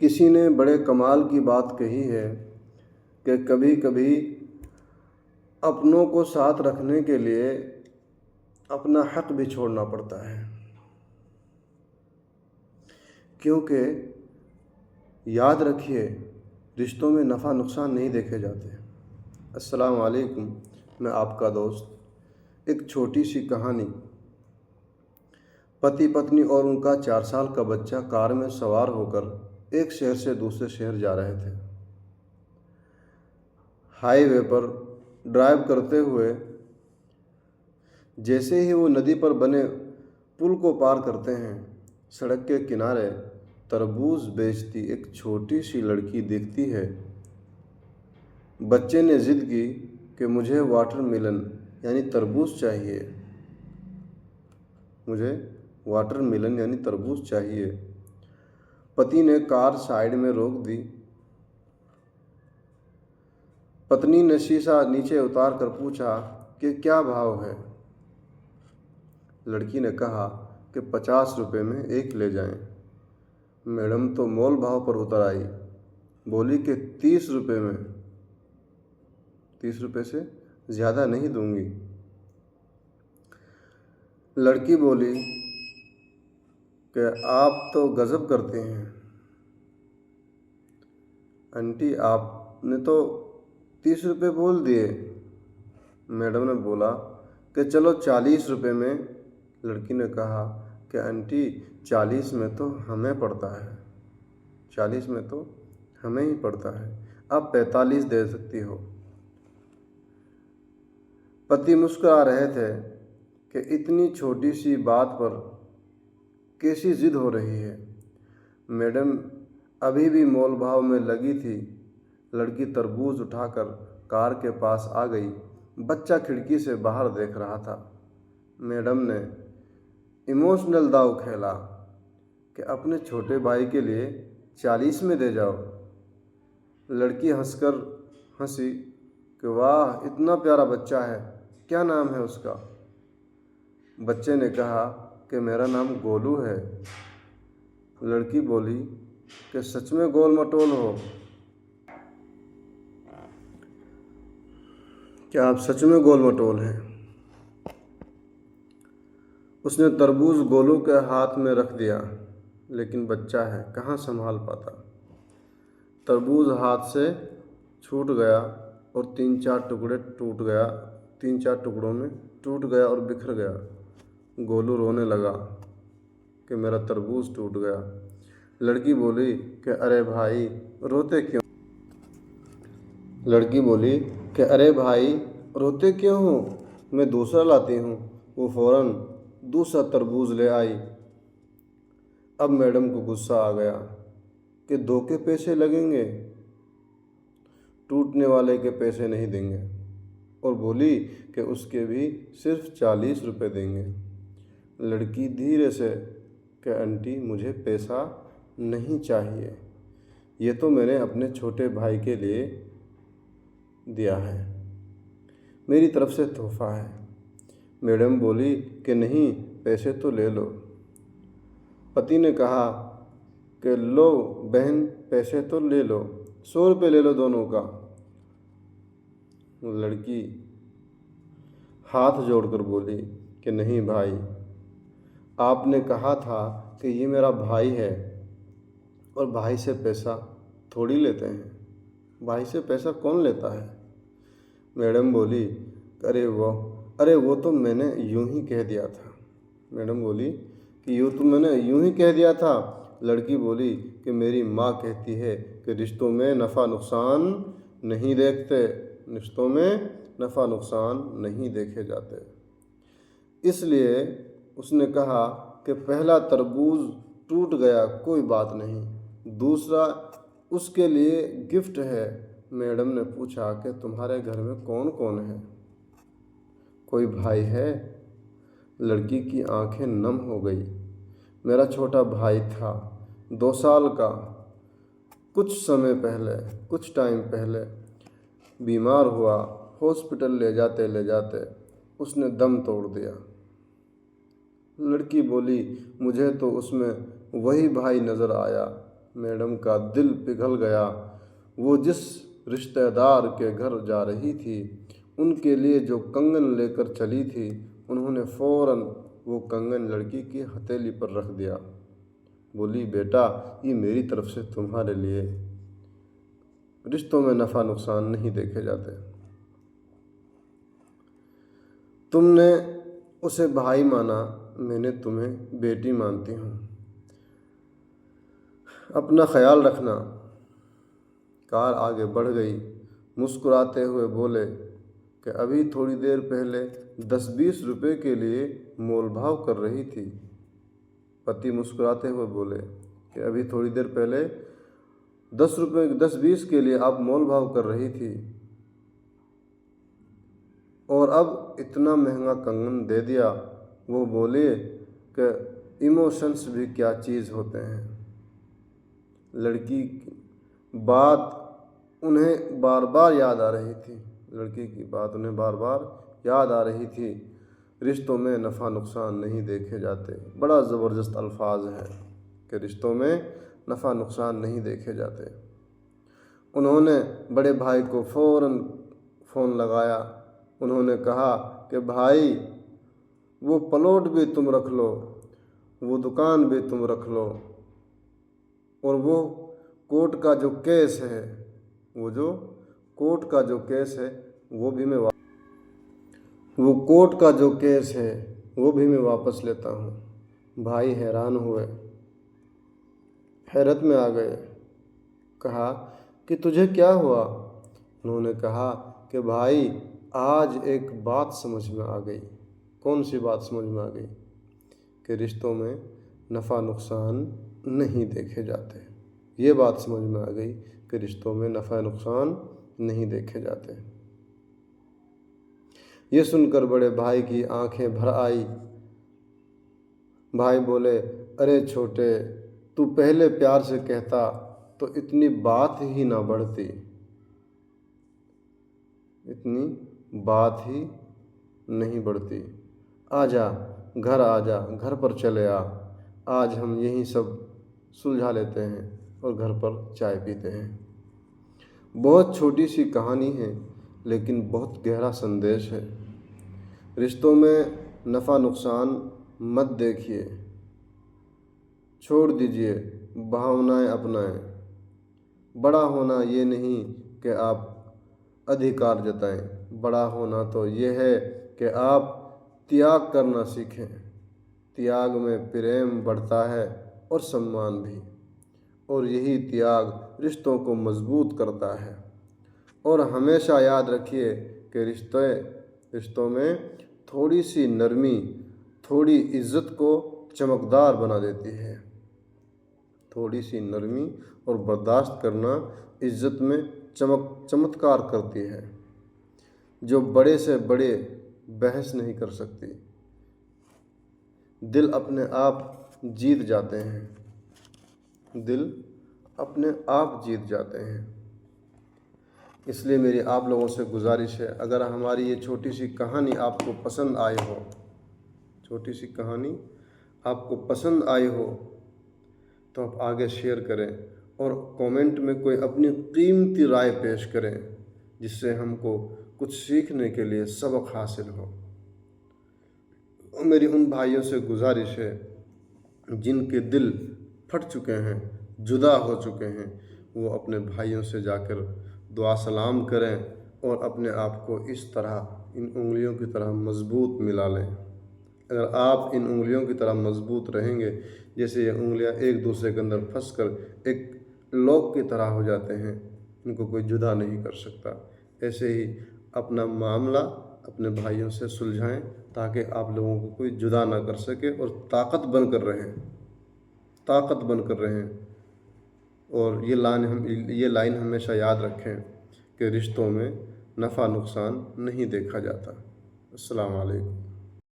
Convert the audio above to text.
किसी ने बड़े कमाल की बात कही है कि कभी कभी अपनों को साथ रखने के लिए अपना हक भी छोड़ना पड़ता है, क्योंकि याद रखिए, रिश्तों में नफ़ा नुकसान नहीं देखे जाते। अस्सलाम वालेकुम, मैं आपका दोस्त। एक छोटी सी कहानी। पति पत्नी और उनका 4 साल का बच्चा कार में सवार होकर एक शहर से दूसरे शहर जा रहे थे। हाईवे पर ड्राइव करते हुए जैसे ही वो नदी पर बने पुल को पार करते हैं, सड़क के किनारे तरबूज बेचती एक छोटी सी लड़की दिखती है। बच्चे ने ज़िद की कि मुझे वाटरमेलन यानी तरबूज चाहिए, मुझे वाटरमेलन यानी तरबूज चाहिए। पति ने कार साइड में रोक दी। पत्नी ने शीशा नीचे उतार कर पूछा कि क्या भाव है। लड़की ने कहा कि 50 रुपये में एक ले जाएं। मैडम तो मोल भाव पर उतर आई, बोली कि 30 रुपये में, 30 रुपये से ज़्यादा नहीं दूंगी। लड़की बोली कि आप तो गज़ब करते हैं आंटी, आपने तो 30 रुपये बोल दिए। मैडम ने बोला कि चलो 40 रुपये में। लड़की ने कहा कि आंटी 40 में तो हमें पड़ता है, 40 में तो हमें ही पड़ता है, आप 45 दे सकती हो। पति मुस्कुरा रहे थे कि इतनी छोटी सी बात पर कैसी जिद हो रही है। मैडम अभी भी मोल भाव में लगी थी। लड़की तरबूज उठाकर कार के पास आ गई। बच्चा खिड़की से बाहर देख रहा था। मैडम ने इमोशनल दाव खेला कि अपने छोटे भाई के लिए 40 में दे जाओ। लड़की हंसकर हंसी कि वाह, इतना प्यारा बच्चा है, क्या नाम है उसका? बच्चे ने कहा कि मेरा नाम गोलू है। लड़की बोली कि सच में गोल मटोल हो, क्या आप सच में गोल मटोल हैं? उसने तरबूज गोलू के हाथ में रख दिया, लेकिन बच्चा है, कहाँ संभाल पाता। तरबूज हाथ से छूट गया और 3-4 टुकड़ों में टूट गया और बिखर गया। गोलू रोने लगा कि मेरा तरबूज टूट गया। लड़की बोली कि अरे भाई रोते क्यों? लड़की बोली कि अरे भाई रोते क्यों हो, मैं दूसरा लाती हूँ। वो फ़ौरन दूसरा तरबूज ले आई। अब मैडम को गुस्सा आ गया कि 2 के पैसे लगेंगे, टूटने वाले के पैसे नहीं देंगे, और बोली कि उसके भी सिर्फ 40 रुपये देंगे। लड़की धीरे से कि आंटी मुझे पैसा नहीं चाहिए, ये तो मैंने अपने छोटे भाई के लिए दिया है, मेरी तरफ से तोहफा है। मैडम बोली कि नहीं, पैसे तो ले लो। पति ने कहा कि लो बहन, पैसे तो ले लो, 100 रुपये ले लो दोनों का। लड़की हाथ जोड़कर बोली कि नहीं भाई, आपने कहा था कि ये मेरा भाई है और भाई से पैसा थोड़ी लेते हैं, भाई से पैसा कौन लेता है? मैडम बोली अरे वो तो मैंने यूं ही कह दिया था। मैडम बोली कि यूँ तो मैंने यूं ही कह दिया था। लड़की बोली कि मेरी माँ कहती है कि रिश्तों में नफ़ा नुकसान नहीं देखते, रिश्तों में नफ़ा नुकसान नहीं देखे जाते। इसलिए उसने कहा कि पहला तरबूज टूट गया, कोई बात नहीं, दूसरा उसके लिए गिफ्ट है। मैडम ने पूछा कि तुम्हारे घर में कौन कौन है, कोई भाई है? लड़की की आंखें नम हो गई। मेरा छोटा भाई था, 2 साल का, कुछ टाइम पहले बीमार हुआ, हॉस्पिटल ले जाते उसने दम तोड़ दिया। लड़की बोली मुझे तो उसमें वही भाई नज़र आया मैडम का दिल पिघल गया। वो जिस रिश्तेदार के घर जा रही थी उनके लिए जो कंगन लेकर चली थी, उन्होंने फ़ौरन वो कंगन लड़की की हथेली पर रख दिया। बोली, बेटा, ये मेरी तरफ से तुम्हारे लिए। रिश्तों में नफ़ा नुकसान नहीं देखे जाते। तुमने उसे भाई माना, मैंने तुम्हें बेटी मानती हूँ। अपना ख्याल रखना। कार आगे बढ़ गई। मुस्कुराते हुए बोले कि अभी थोड़ी देर पहले 10-20 रुपये के लिए मोल भाव कर रही थी। पति मुस्कुराते हुए बोले कि अभी थोड़ी देर पहले 10-20 के लिए आप मोल भाव कर रही थी, और अब इतना महंगा कंगन दे दिया। वो बोले कि इमोशंस भी क्या चीज़ होते हैं। लड़की की बात उन्हें बार बार याद आ रही थी। लड़की की बात उन्हें बार बार याद आ रही थी। रिश्तों में नफ़ा नुकसान नहीं देखे जाते। बड़ा ज़बरदस्त अल्फाज है कि रिश्तों में नफ़ा नुकसान नहीं देखे जाते। उन्होंने बड़े भाई को फ़ौरन फ़ोन लगाया। उन्होंने कहा कि भाई, वो प्लॉट भी तुम रख लो, वो दुकान भी तुम रख लो, और वो कोर्ट का जो केस है, वो भी मैं वापस लेता हूँ। भाई हैरान हुए, हैरत में आ गए। कहा कि तुझे क्या हुआ? उन्होंने कहा कि भाई, आज एक बात समझ में आ गई। कौन सी बात समझ में आ गई? कि रिश्तों में नफ़ा नुकसान नहीं देखे जाते। ये बात समझ में आ गई कि रिश्तों में नफ़ा नुकसान नहीं देखे जाते। ये सुनकर बड़े भाई की आंखें भर आई। भाई बोले, अरे छोटे, तू पहले प्यार से कहता तो इतनी बात ही ना बढ़ती, इतनी बात ही नहीं बढ़ती। आजा, घर आजा, घर पर चले आ। आज हम यहीं सब सुलझा लेते हैं और घर पर चाय पीते हैं। बहुत छोटी सी कहानी है, लेकिन बहुत गहरा संदेश है। रिश्तों में नफ़ा नुकसान मत देखिए, छोड़ दीजिए, भावनाएं अपनाएं। बड़ा होना ये नहीं कि आप अधिकार जताएं। बड़ा होना तो ये है कि आप त्याग करना सीखें। त्याग में प्रेम बढ़ता है और सम्मान भी, और यही त्याग रिश्तों को मजबूत करता है। और हमेशा याद रखिए कि रिश्तों में थोड़ी सी नरमी, थोड़ी इज्जत को चमकदार बना देती है। थोड़ी सी नरमी और बर्दाश्त करना इज्जत में चमत्कार करती है, जो बड़े से बड़े बहस नहीं कर सकती। दिल अपने आप जीत जाते हैं। दिल अपने आप जीत जाते हैं। इसलिए मेरी आप लोगों से गुजारिश है, अगर हमारी ये छोटी सी कहानी आपको पसंद आई हो, छोटी सी कहानी आपको पसंद आई हो, तो आप आगे शेयर करें और कमेंट में कोई अपनी कीमती राय पेश करें, जिससे हमको कुछ सीखने के लिए सबक हासिल हो। और मेरी उन भाइयों से गुजारिश है जिनके दिल फट चुके हैं, जुदा हो चुके हैं, वो अपने भाइयों से जाकर दुआ सलाम करें और अपने आप को इस तरह इन उंगलियों की तरह मजबूत मिला लें। अगर आप इन उंगलियों की तरह मजबूत रहेंगे, जैसे ये उंगलियां एक दूसरे के अंदर फंसकर एक लॉक की तरह हो जाते हैं, इनको कोई जुदा नहीं कर सकता। ऐसे ही अपना मामला अपने भाइयों से सुलझाएं, ताकि आप लोगों को कोई जुदा ना कर सके और ताकत बनकर रहें। और ये लाइन हमेशा याद रखें कि रिश्तों में नफ़ा नुकसान नहीं देखा जाता। अस्सलाम वालेकुम।